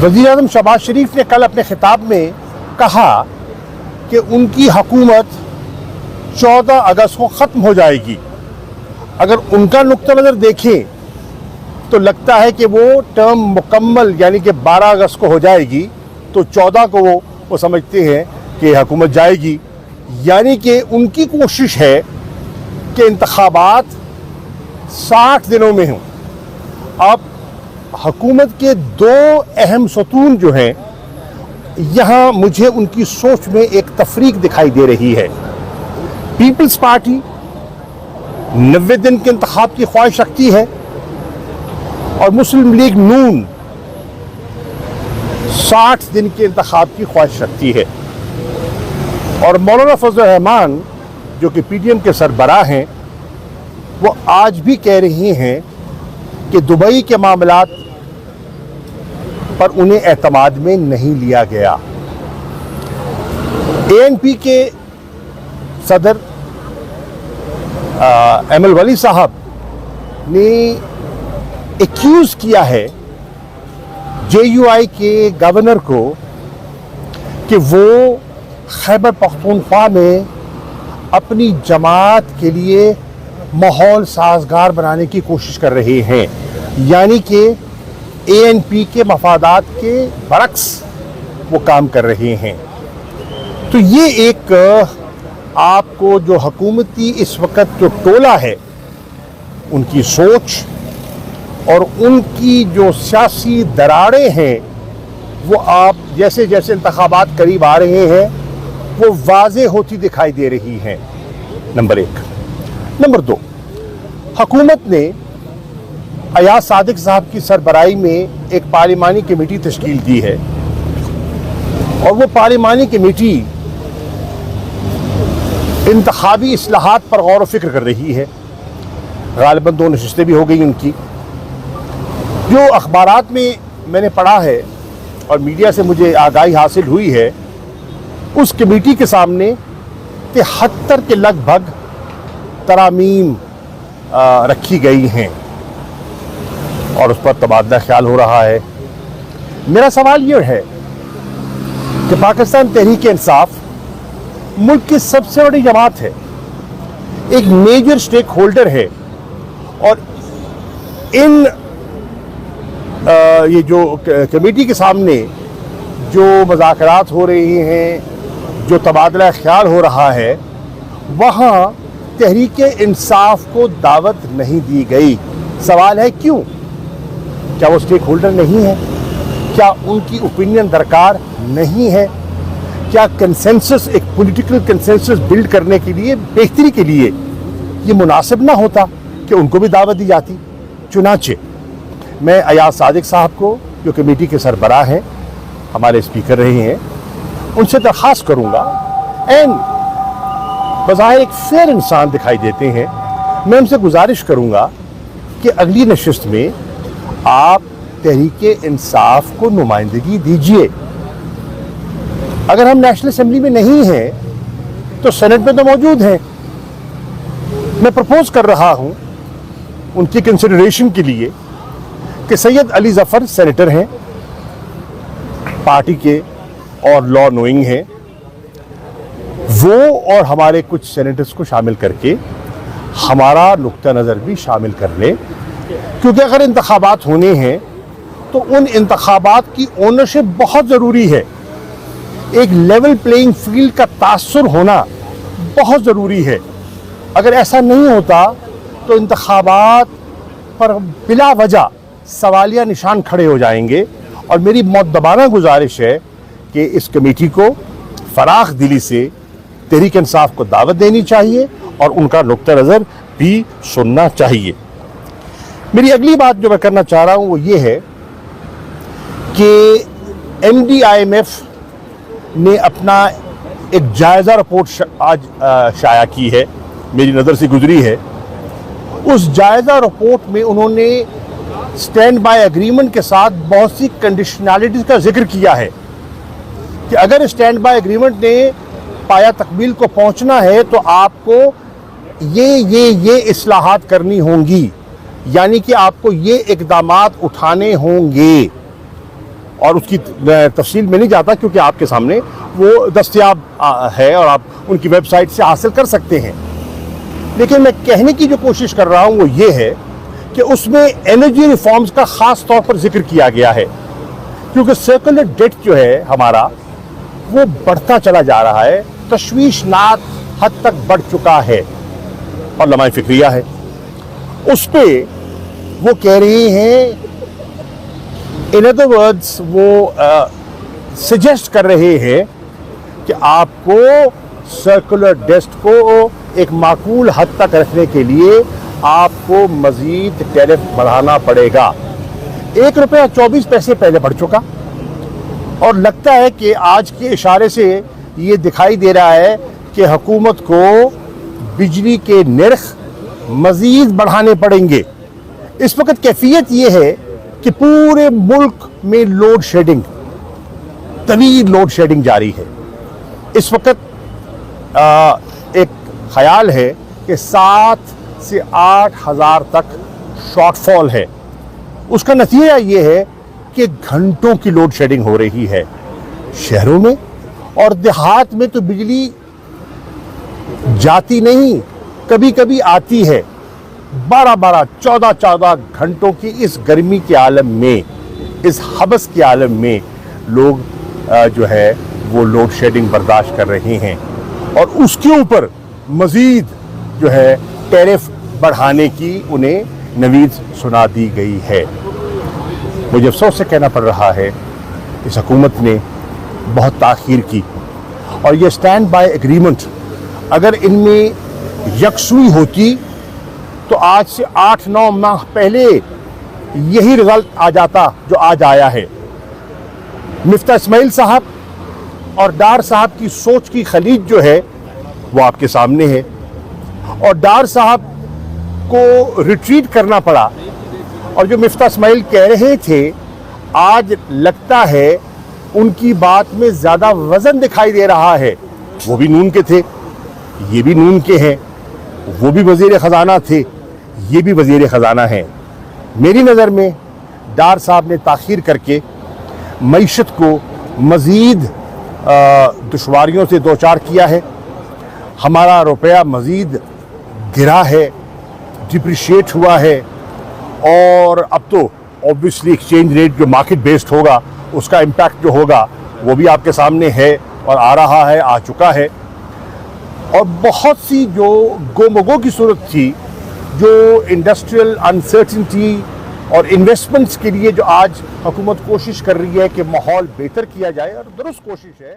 वज़ीर-ए-आज़म शहबाज शरीफ ने कल अपने खिताब में कहा कि उनकी हुकूमत 14 अगस्त को ख़त्म हो जाएगी। अगर उनका नुक्ता नज़र देखें तो लगता है कि वो टर्म मुकम्मल यानी कि 12 अगस्त को हो जाएगी, तो 14 को वो समझते हैं कि हुकूमत जाएगी। यानी कि उनकी कोशिश है कि इंतखाबात 60 दिनों में हों। अब हुकूमत के दो अहम सतून जो हैं, यहाँ मुझे उनकी सोच में एक तफरीक दिखाई दे रही है। पीपल्स पार्टी 90 दिन के इंतखाब की ख्वाहिश रखती है और मुस्लिम लीग नून 60 दिन के इंतखाब की ख्वाहिश रखती है। और मौलाना फजल रहमान जो कि पीटीएम के सरबराह हैं, वो आज भी कह रही हैं कि दुबई के मामलात पर उन्हें एतमाद में नहीं लिया गया। एएनपी के सदर एमएल वली साहब ने एक्यूज़ किया है जेयूआई के गवर्नर को कि वो खैबर पख्तूनख्वा में अपनी जमात के लिए माहौल साजगार बनाने की कोशिश कर रहे हैं, यानी कि एएनपी के मफादात के बरक्स वो काम कर रहे हैं। तो ये एक आपको जो हुकूमती इस वक्त जो टोला है, उनकी सोच और उनकी जो सियासी दरारें हैं, वो आप जैसे जैसे इंतखाबात करीब आ रहे हैं वो वाज़े होती दिखाई दे रही हैं। नंबर 1। नंबर 2, हुकूमत ने अयाज सादिक साहब की सरबराही में एक पार्लिमानी कमेटी तश्कील दी है और वो पार्लिमानी कमेटी इंतखाबी इस्लाहात पर गौर व फिक्र कर रही है। गालिबन 2 नशिस्तें भी हो गई उनकी। जो अखबारात में मैंने पढ़ा है और मीडिया से मुझे आगाही हासिल हुई है, उस कमेटी के सामने 73 के लगभग तरामीम रखी गई हैं और उस पर तबादला ख्याल हो रहा है। मेरा सवाल ये है कि पाकिस्तान तहरीक इंसाफ मुल्क की सबसे बड़ी जमात है, एक मेजर स्टेक होल्डर है, और इन ये जो कमेटी के सामने जो मुज़ाकरात हो रही हैं, जो तबादला ख्याल हो रहा है, वहाँ तहरीक इंसाफ को दावत नहीं दी गई। सवाल है क्यों? क्या वो स्टेक होल्डर नहीं है? क्या उनकी ओपिनियन दरकार नहीं है? क्या कंसेंसस, एक पॉलिटिकल कंसेंसस बिल्ड करने के लिए, बेहतरी के लिए ये मुनासिब ना होता कि उनको भी दावत दी जाती? चुनाचे मैं अयाज सादिक साहब को, जो कमेटी के सरबराह हैं, हमारे स्पीकर रहे हैं, उनसे दरख्वास्त करूँगा, एंड बज़ाहिर एक फेयर इंसान दिखाई देते हैं, मैं उनसे गुजारिश करूँगा कि अगली नशिस्त में आप तहरीक इंसाफ को नुमाइंदगी दीजिए। अगर हम नेशनल असेंबली में नहीं हैं तो सेनेट में तो मौजूद हैं। मैं प्रपोज कर रहा हूं उनकी कंसिडरेशन के लिए कि सैयद अली ज़फ़र सेनेटर हैं, पार्टी के और लॉ नोइंग हैं, वो और हमारे कुछ सेनेटर्स को शामिल करके हमारा नुक्ता नज़र भी शामिल कर लें, क्योंकि अगर इंतखाबात होने हैं तो उन इंतखाबात की ओनरशिप बहुत ज़रूरी है। एक लेवल प्लेइंग फील्ड का तासुर होना बहुत ज़रूरी है। अगर ऐसा नहीं होता तो इंतखाबात पर बिला वजह सवालिया निशान खड़े हो जाएंगे। और मेरी मुअद्दबाना गुजारिश है कि इस कमेटी को फराख दिली से तहरीक इंसाफ को दावत देनी चाहिए और उनका नुक्ता नज़र भी सुनना चाहिए। मेरी अगली बात जो मैं करना चाह रहा हूँ वो ये है कि MDIMF ने अपना एक जायज़ा रिपोर्ट आज शाया की है, मेरी नज़र से गुजरी है। उस जायज़ा रिपोर्ट में उन्होंने स्टैंड बाय एग्रीमेंट के साथ बहुत सी कंडीशनैलिटीज़ का जिक्र किया है कि अगर स्टैंड बाय एग्रीमेंट ने पाया तकमील को पहुंचना है तो आपको ये इस्लाहात करनी होंगी, यानी कि आपको ये इक़दामात उठाने होंगे। اور اس کی تفصیل میں نہیں جاتا کیونکہ آپ کے سامنے وہ دستیاب ہے اور آپ ان کی ویب سائٹ سے حاصل کر سکتے ہیں. لیکن میں کہنے کی جو کوشش کر رہا ہوں وہ یہ ہے کہ اس میں انرجی ریفارمز کا خاص طور پر ذکر کیا گیا ہے کیونکہ سرکولر ڈیٹ جو ہے ہمارا وہ بڑھتا چلا جا رہا ہے, تشویشناک حد تک بڑھ چکا ہے اور لمحہ فکریہ ہے. اس پہ وہ کہہ رہے ہیں, in other words وہ سجیسٹ کر رہے ہیں کہ آپ کو سرکولر ڈیٹ کو ایک معقول حد تک رکھنے کے لیے آپ کو مزید ٹیرف بڑھانا پڑے گا. 1 روپیہ 24 پیسے پہلے بڑھ چکا اور لگتا ہے کہ آج کے اشارے سے یہ دکھائی دے رہا ہے کہ حکومت کو بجلی کے نرخ مزید بڑھانے پڑیں گے. اس وقت کیفیت یہ ہے کہ پورے ملک میں لوڈ شیڈنگ, طویل لوڈ شیڈنگ جاری ہے. اس وقت ایک خیال ہے کہ 7 سے 8 ہزار تک شارٹ فال ہے. اس کا نتیجہ یہ ہے کہ گھنٹوں کی لوڈ شیڈنگ ہو رہی ہے شہروں میں, اور دیہات میں تو بجلی جاتی نہیں, کبھی کبھی آتی ہے. 12 14 گھنٹوں کی اس گرمی کے عالم میں, اس حبس کے عالم میں لوگ جو ہے وہ لوڈ شیڈنگ برداشت کر رہے ہیں اور اس کے اوپر مزید جو ہے ٹیرف بڑھانے کی انہیں نوید سنا دی گئی ہے. مجھے افسوس سے کہنا پڑ رہا ہے اس حکومت نے بہت تاخیر کی, اور یہ سٹینڈ بائی ایگریمنٹ اگر ان میں یکسوئی ہوتی تو آج سے 8-9 ماہ پہلے یہی رزلٹ آ جاتا جو آج آیا ہے. مفتاح اسماعیل صاحب اور ڈار صاحب کی سوچ کی خلیج جو ہے وہ آپ کے سامنے ہے, اور ڈار صاحب کو ریٹریٹ کرنا پڑا, اور جو مفتاح اسماعیل کہہ رہے تھے آج لگتا ہے ان کی بات میں زیادہ وزن دکھائی دے رہا ہے. وہ بھی نون کے تھے, یہ بھی نون کے ہیں, وہ بھی وزیر خزانہ تھے, یہ بھی وزیر خزانہ ہیں. میری نظر میں ڈار صاحب نے تاخیر کر کے معیشت کو مزید دشواریوں سے دوچار کیا ہے. ہمارا روپیہ مزید گرا ہے, ڈپریشیٹ ہوا ہے, اور اب تو اوبویسلی ایکسچینج ریٹ جو مارکیٹ بیسڈ ہوگا اس کا امپیکٹ جو ہوگا وہ بھی آپ کے سامنے ہے اور آ رہا ہے, آ چکا ہے. اور بہت سی جو گومگو کی صورت تھی, جو انڈسٹریل انسرٹنٹی اور انویسٹمنٹس کے لیے جو آج حکومت کوشش کر رہی ہے کہ ماحول بہتر کیا جائے, اور درست کوشش ہے.